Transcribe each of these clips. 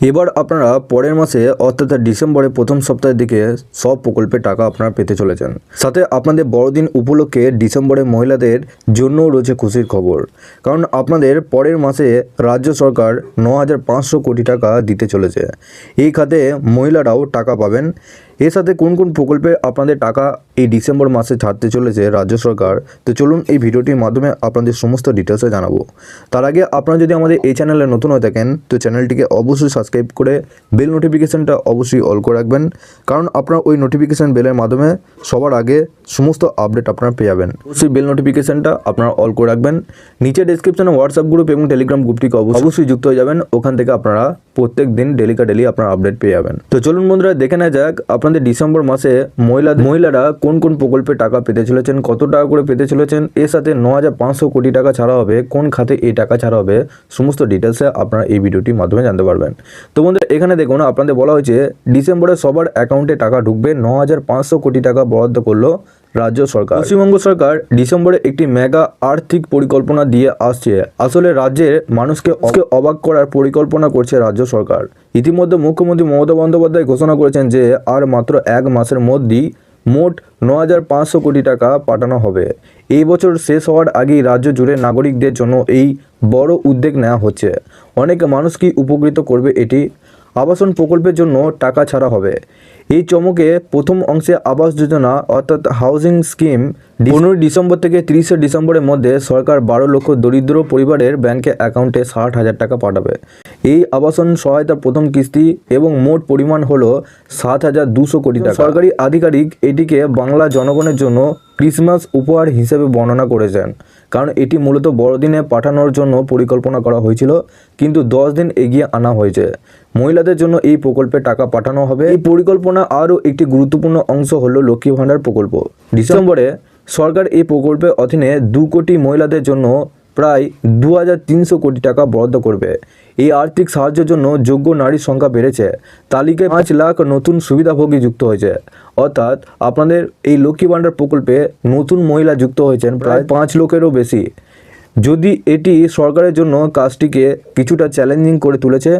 এবার আপনারা পরের মাসে অর্থাৎ ডিসেম্বরের প্রথম সপ্তাহের দিকে সব প্রকল্পের টাকা আপনারা পেতে চলেছেন। সাথে আপনাদের বড়দিন উপলক্ষে ডিসেম্বরে মহিলাদের জন্যও রয়েছে খুশির খবর, কারণ আপনাদের পরের মাসে রাজ্য সরকার 9,500 কোটি টাকা দিতে চলেছে। এই খাতে মহিলারাও টাকা পাবেন। এর সাথে কোন কোন প্রকল্পে আপনাদের টাকা এই ডিসেম্বর মাসে ছাড়তে চলেছে রাজ্য সরকার, তো চলুন এই ভিডিওটির মাধ্যমে আপনাদের সমস্ত ডিটেলসে জানাবো। তার আগে আপনারা যদি আমাদের এই চ্যানেলে নতুন হয়ে থাকেন তো চ্যানেলটিকে অবশ্যই সাবস্ক্রাইব করে বেল নোটিফিকেশানটা অবশ্যই অল করে রাখবেন, কারণ আপনারা ওই নোটিফিকেশান বেলের মাধ্যমে সবার আগে সমস্ত আপডেট আপনারা পেয়ে যাবেন। অবশ্যই বেল নোটিফিকেশানটা আপনারা অল করে রাখবেন। নিচে ডেসক্রিপশনে হোয়াটসঅ্যাপ গ্রুপ এবং টেলিগ্রাম গ্রুপটিকে অবশ্যই যুক্ত হয়ে যাবেন। ওখান থেকে আপনারা প্রত্যেক দিন ডেলি আপনারা আপডেট পেয়ে যাবেন। তো চলুন বন্ধুরা, দেখে নেওয়া যাক আপনাদের ডিসেম্বর মাসে মহিলারা কোন কোন প্রকল্পে টাকা পেতে চলেছেন, কত টাকা করে পেতে চলেছেন। এর সাথে 9,500 কোটি টাকা ছাড়া হবে, কোন খাতে এই টাকা ছাড়া হবে, সমস্ত ডিটেলসে আপনারা এই ভিডিওটির মাধ্যমে জানতে পারবেন। তো বন্ধুরা, এখানে দেখুন আপনাদের বলা হয়েছে ডিসেম্বরে সবার অ্যাকাউন্টে টাকা ঢুকবে। 9,500 কোটি টাকা বরাদ্দ করলো রাজ্য সরকার। পশ্চিমবঙ্গ সরকার ডিসেম্বরে একটি মেগা আর্থিক পরিকল্পনা দিয়ে আসছে। আসলে রাজ্যের মানুষকে অবাক করার পরিকল্পনা করছে রাজ্য সরকার। ইতিমধ্যে মুখ্যমন্ত্রী মমতা বন্দ্যোপাধ্যায় ঘোষণা করেছেন যে আর মাত্র এক মাসের মধ্যেই মোট 9,500 কোটি টাকা পাঠানো হবে। এই বছর শেষ হওয়ার আগেই রাজ্য জুড়ে নাগরিকদের জন্য এই বড় উদ্যোগ নেওয়া হচ্ছে। অনেক মানুষকে উপকৃত করবে এটি। আবাসন প্রকল্পের জন্য টাকা ছাড়া হবে। এই চমকে প্রথম অংশে আবাস যোজনা অর্থাৎ হাউজিং স্কিম 15 ডিসেম্বর থেকে 30 ডিসেম্বরের মধ্যে সরকার 12 লক্ষ দরিদ্র পরিবারের ব্যাংকে অ্যাকাউন্টে 60,000 টাকা পাঠাবে। এই আবাসন সহায়তার প্রথম কিস্তি এবং মোট পরিমাণ হলো 7,200 কোটি টাকা। সরকারি আধিকারিক এটিকে বাংলা জনগণের জন্য ক্রিসমাস উপহার হিসেবে বর্ণনা করেছেন, কারণ এটি মূলত বড়দিনে পাঠানোর জন্য পরিকল্পনা করা হয়েছিল, কিন্তু 10 দিন এগিয়ে আনা হয়েছে। মহিলাদের জন্য এই প্রকল্পে টাকা পাঠানো হবে। এই পরিকল্পনা আরও একটি গুরুত্বপূর্ণ অংশ হলো লক্ষ্মী ভাণ্ডার প্রকল্প। ডিসেম্বরে সরকার এই প্রকল্পের অধীনে 2 কোটি মহিলাদের জন্য প্রায় 2,300 কোটি টাকা বরাদ্দ করবে। এই আর্থিক সাহায্যের জন্য যোগ্য নারীর সংখ্যা বেড়েছে। তালিকায় 5 লাখ নতুন সুবিধাভোগী যুক্ত হয়েছে। অর্থাৎ আপনাদের এই লক্ষ্মী ভাণ্ডার প্রকল্পে নতুন মহিলা যুক্ত হয়েছেন প্রায় 5 লক্ষেরও বেশি। যদি এটি সরকারের জন্য কাজটিকে কিছুটা চ্যালেঞ্জিং করে তুলেছে।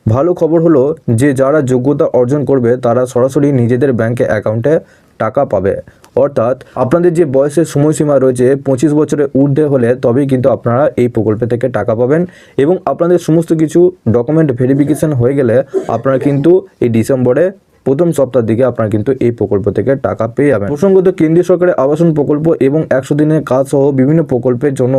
ভালো খবর হলো যে যারা যোগ্যতা অর্জন করবে তারা সরাসরি নিজেদের ব্যাংকে অ্যাকাউন্টে টাকা পাবে। অর্থাৎ আপনাদের যে বয়সের সময়সীমা রয়েছে 25 বছরের ঊর্ধ্বে হলে তবেই কিন্তু আপনারা এই প্রকল্প থেকে টাকা পাবেন, এবং আপনাদের সমস্ত কিছু ডকুমেন্ট ভেরিফিকেশন হয়ে গেলে আপনারা কিন্তু এই ডিসেম্বরে প্রথম সপ্তাহের দিকে আপনারা কিন্তু এই প্রকল্প থেকে টাকা পেয়ে যাবেন। প্রসঙ্গত, কেন্দ্রীয় সরকারের আবাসন প্রকল্প এবং 100 দিনের কাজ সহ বিভিন্ন প্রকল্পের জন্য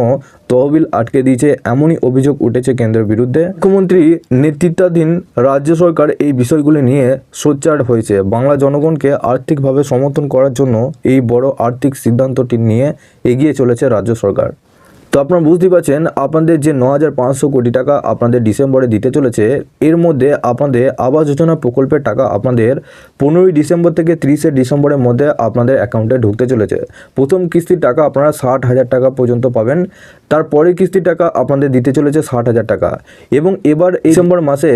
তহবিল আটকে দিয়েছে, এমনই অভিযোগ উঠেছে কেন্দ্রের বিরুদ্ধে। মুখ্যমন্ত্রী নেতৃত্বাধীন রাজ্য সরকার এই বিষয়গুলি নিয়ে সোচ্চার হয়েছে। বাংলা জনগণকে আর্থিকভাবে সমর্থন করার জন্য এই বড় আর্থিক সিদ্ধান্তটি নিয়ে এগিয়ে চলেছে রাজ্য সরকার। তো আপনারা বুঝতেই পারছেন আপনাদের যে 9,500 কোটি টাকা আপনাদের ডিসেম্বরে দিতে চলেছে, এর মধ্যে আপনাদের আবাস যোজনা প্রকল্পের টাকা আপনাদের 15 ডিসেম্বর থেকে 30 ডিসেম্বরের মধ্যে আপনাদের অ্যাকাউন্টে ঢুকতে চলেছে। প্রথম কিস্তির টাকা আপনারা 60,000 টাকা পর্যন্ত পাবেন। তারপরের কিস্তির টাকা আপনাদের দিতে চলেছে 60,000 টাকা। এবং এবার ডিসেম্বর মাসে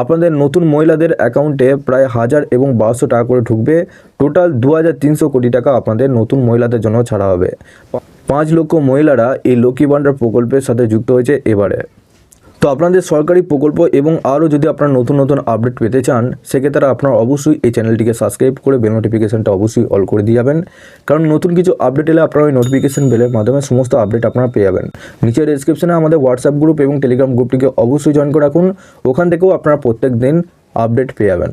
আপনাদের নতুন মহিলাদের অ্যাকাউন্টে প্রায় 1,000 এবং 1,200 টাকা করে ঢুকবে। টোটাল 2,300 কোটি টাকা আপনাদের নতুন মহিলাদের জন্য ছাড়া হবে। 5 লক্ষ মহিলারা এই লক্ষ্মী ভাণ্ডার প্রকল্পের সাথে যুক্ত হয়েছে এবারে। তো আপনাদের সরকারি প্রকল্প এবং আরও যদি আপনারা নতুন আপডেট পেতে চান, সেক্ষেত্রে আপনারা অবশ্যই এই চ্যানেলটিকে সাবস্ক্রাইব করে বেল নোটিফিকেশানটা অবশ্যই অল করে দিয়ে যাবেন, কারণ নতুন কিছু আপডেট এলে আপনারা ওই নোটিফিকেশান বেলের মাধ্যমে সমস্ত আপডেট আপনারা পেয়ে যাবেন। নিচে ডেসক্রিপশনে আমাদের হোয়াটসঅ্যাপ গ্রুপ এবং টেলিগ্রাম গ্রুপটিকে অবশ্যই জয়েন করে রাখুন। ওখান থেকেও আপনারা প্রত্যেক দিন আপডেট পেয়ে যাবেন।